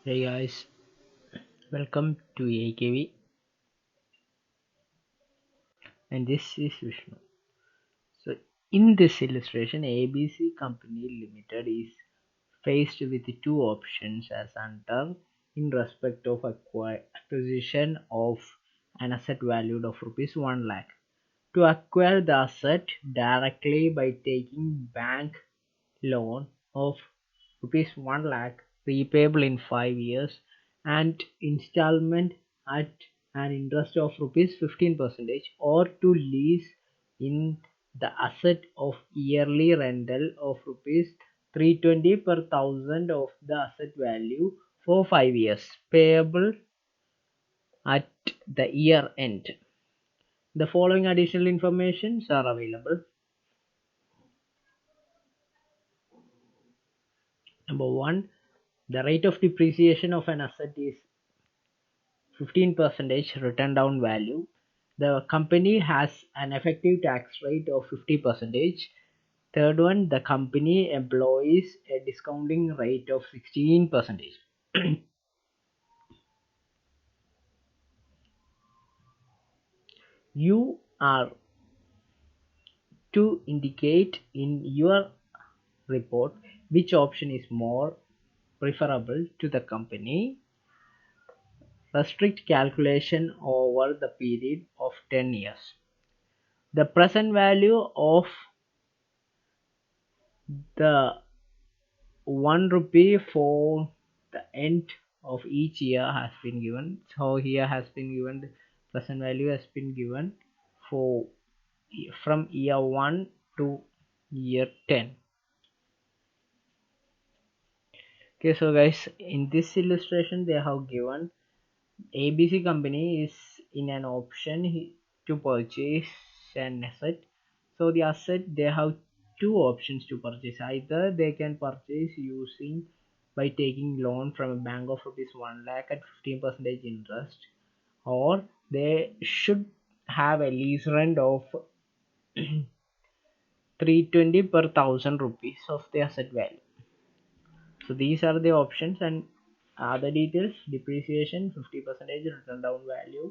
Hey guys, welcome to AKV, and this is Vishnu. So in this illustration, ABC Company Limited is faced with two options as under in respect of acquisition of an asset valued of rupees 1 lakh. To acquire the asset directly by taking bank loan of rupees 1 lakh repayable in 5 years and installment at an interest of rupees 15% or to lease in the asset of yearly rental of rupees 320 per thousand of the asset value for 5 years payable at the year end. The following additional informations are available. Number 1, the rate of depreciation of an asset is 15% written down value. The company has an effective tax rate of 50%. Third one, the company employs a discounting rate of 16%. You are to indicate in your report which option is more preferable to the company. Restrict calculation over the period of 10 years. The present value of the 1 rupee for the end of each year has been given. So here has been given the present value has been given for from year 1 to year 10. Okay, so guys, in this illustration they have given ABC company is in an option to purchase an asset. So the asset, they have two options to purchase. Either they can purchase using by taking loan from a bank of rupees 1 lakh at 15% interest, or they should have a lease rent of 320 per thousand rupees of the asset value. So these are the options, and other details: depreciation 50% written down value,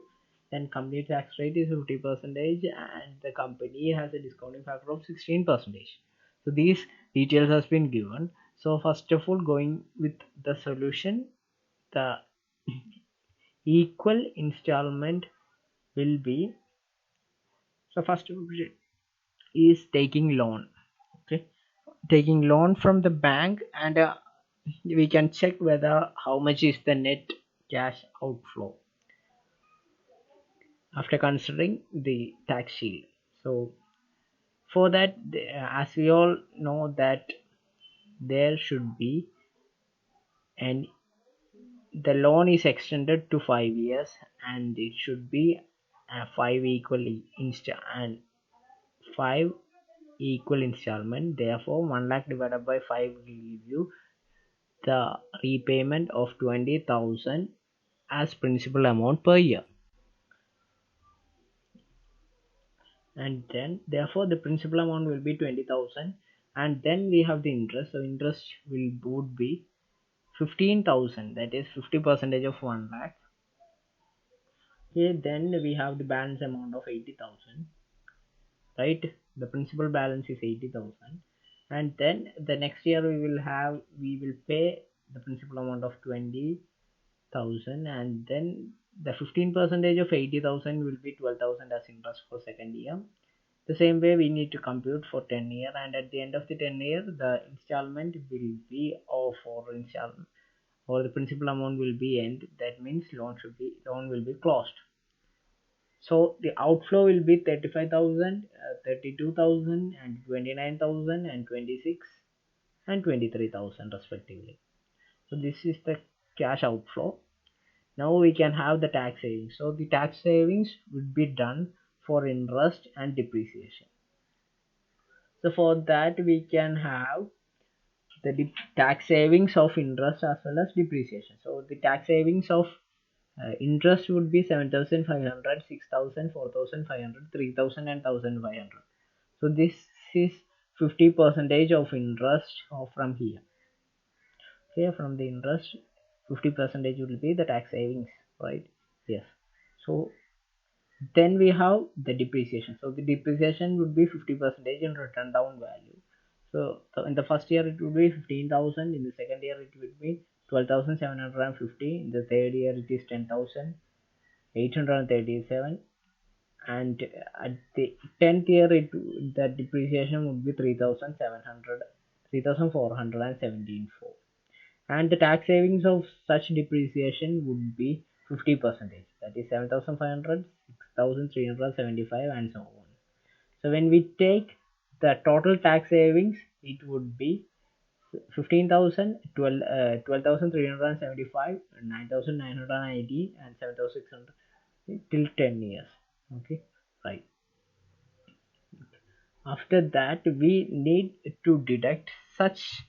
then company tax rate is 50%, and the company has a discounting factor of 16%. So these details has been given. So first of all, going with the solution, the equal installment will be, so first option is taking loan. Okay, taking loan from the bank, and we can check whether how much is the net cash outflow after considering the tax shield. So for that, as we all know that there should be, and the loan is extended to 5 years, and it should be 5 equally and 5 equal installment. Therefore 1 lakh divided by 5 will give you the repayment of 20,000 as principal amount per year. And then therefore the principal amount will be 20,000, and then we have the interest. So interest would be 15,000, that is 50% of 1 lakh. Okay, then we have the balance amount of 80,000, right? The principal balance is 80,000, and then the next year we will pay the principal amount of 20,000, and then the 15% of 80,000 will be 12,000 as interest for second year. The same way we need to compute for 10 year, and at the end of the 10 year the installment will be of or installment or the principal amount will be end. That means loan will be closed. So the outflow will be 35,000, 32,000, and 29,000, and 26 and 23,000 respectively. So this is the cash outflow. Now we can have the tax savings. So the tax savings would be done for interest and depreciation. So for that we can have the tax savings of interest as well as depreciation. So the tax savings of interest would be 7,500, 6,000, 4,500, 3,000, and 1,500. So this is 50% of interest from here. Okay, from the interest 50 percentage will be the tax savings, right? Yes. So then we have the depreciation. So the depreciation would be 50 percentage in written down value. So in the first year it would be 15,000, in the second year it would be 12,750, in the third year it is 10,837, and at the 10th year the depreciation would be 3,700, 3,417, and the tax savings of such depreciation would be 50 percentage, that is 7,500, 6,375, and so on. So when we take the total tax savings, it would be 15,000, 12,375, 9,980, and 7,600 till 10 years. Okay, right. After that, we need to deduct such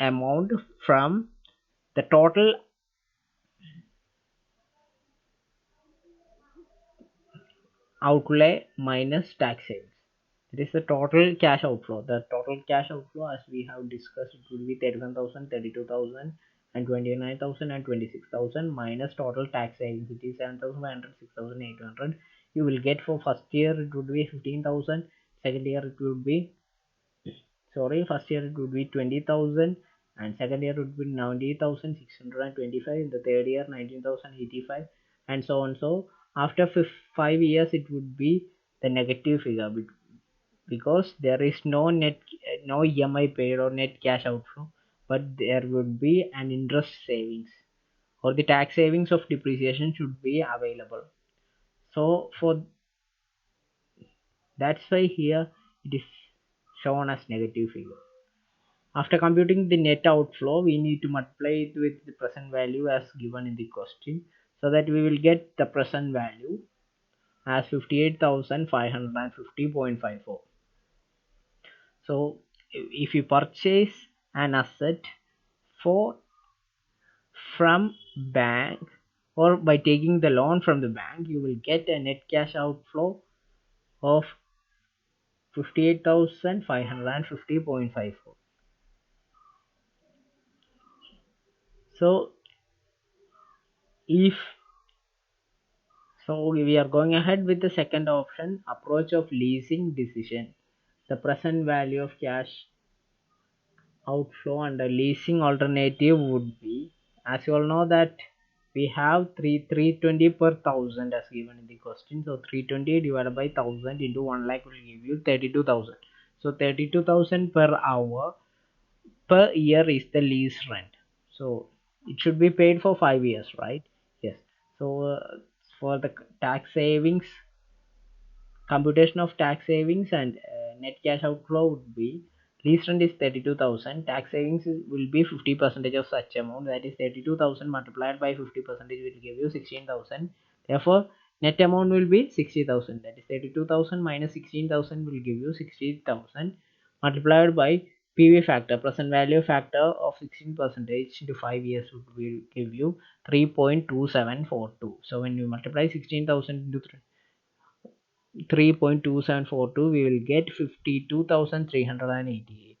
amount from the total outlay minus tax savings. It is the total cash outflow. The total cash outflow, as we have discussed, it will be 31,000, 32,000, and 29,000 and 26,000 minus total tax savings. It is 7,500, 6,800. You will get for first year it would be 15,000. Second year it would be, sorry, first year it would be 20,000, and second year it would be 90,625. In the third year 19,085, and so on. So after 5 years it would be the negative figure, because there is no EMI paid or net cash outflow, but there would be an interest savings, or the tax savings of depreciation should be available. So for that's why here it is shown as negative figure. After computing the net outflow, we need to multiply it with the present value as given in the question, so that we will get the present value as 58,550.54. So if you purchase an asset for from bank, or by taking the loan from the bank, you will get a net cash outflow of 58,550.54. So if so we are going ahead with the second option, approach of leasing decision. The present value of cash outflow under leasing alternative would be, as you all know that we have 320 per thousand as given in the question. So 320 divided by 1000 into 1 lakh will give you 32,000. So 32,000 per hour per year is the lease rent. So it should be paid for 5 years, right? Yes. So for the tax savings, computation of tax savings and net cash outflow would be, lease rent is 32,000, tax savings will be 50 percentage of such amount, that is 32,000 multiplied by 50 percentage will give you 16,000. Therefore net amount will be 60,000, that is 32,000 minus 16,000 will give you 60,000, multiplied by PV factor, present value factor of 16 percentage into 5 years will give you 3.2742. So when you multiply 16,000 into 3.2742, we will get 52,388,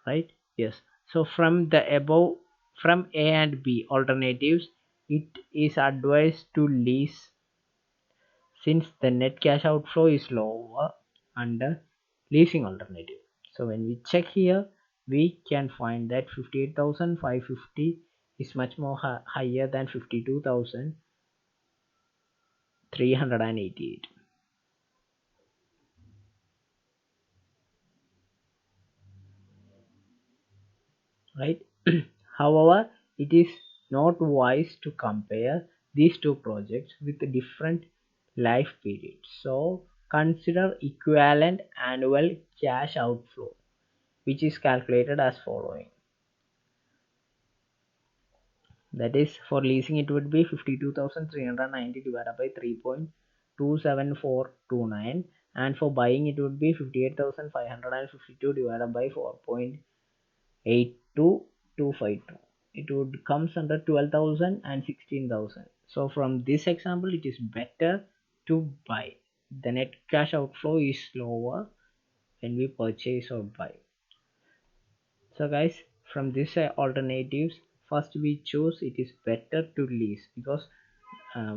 right? Yes. So from the above, from A and B alternatives, it is advised to lease, since the net cash outflow is lower under leasing alternative. So when we check here, we can find that 58,550 is much more higher than 52,388. Right. However, it is not wise to compare these two projects with different life periods. So consider equivalent annual cash outflow, which is calculated as following. That is, for leasing it would be 52,390 divided by 3.27429, and for buying it would be 58,552 divided by 4.82252. It would comes under 12,000 and 16,000. So from this example, it is better to buy. The net cash outflow is lower when we purchase or buy. So guys, from this alternatives, first we choose it is better to lease, because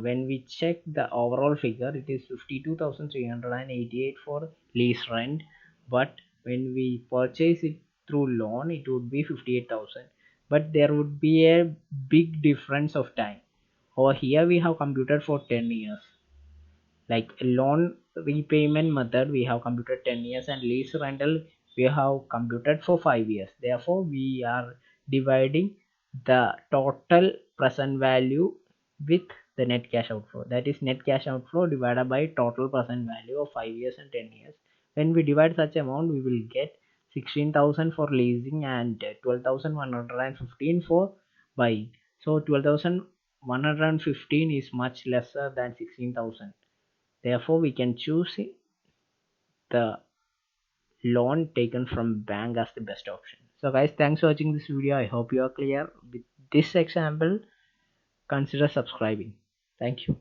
when we check the overall figure, it is 52,388 for lease rent, but when we purchase it through loan it would be 58,000, but there would be a big difference of time. Over here we have computed for 10 years, like a loan repayment method we have computed 10 years, and lease rental we have computed for 5 years. Therefore we are dividing the total present value with the net cash outflow, that is net cash outflow divided by total present value of 5 years and 10 years. When we divide such amount, we will get 16,000 for leasing and 12,115 for buying. So 12,115 is much lesser than 16,000. Therefore, we can choose the loan taken from bank as the best option. So guys, thanks for watching this video. I hope you are clear with this example. Consider subscribing. Thank you.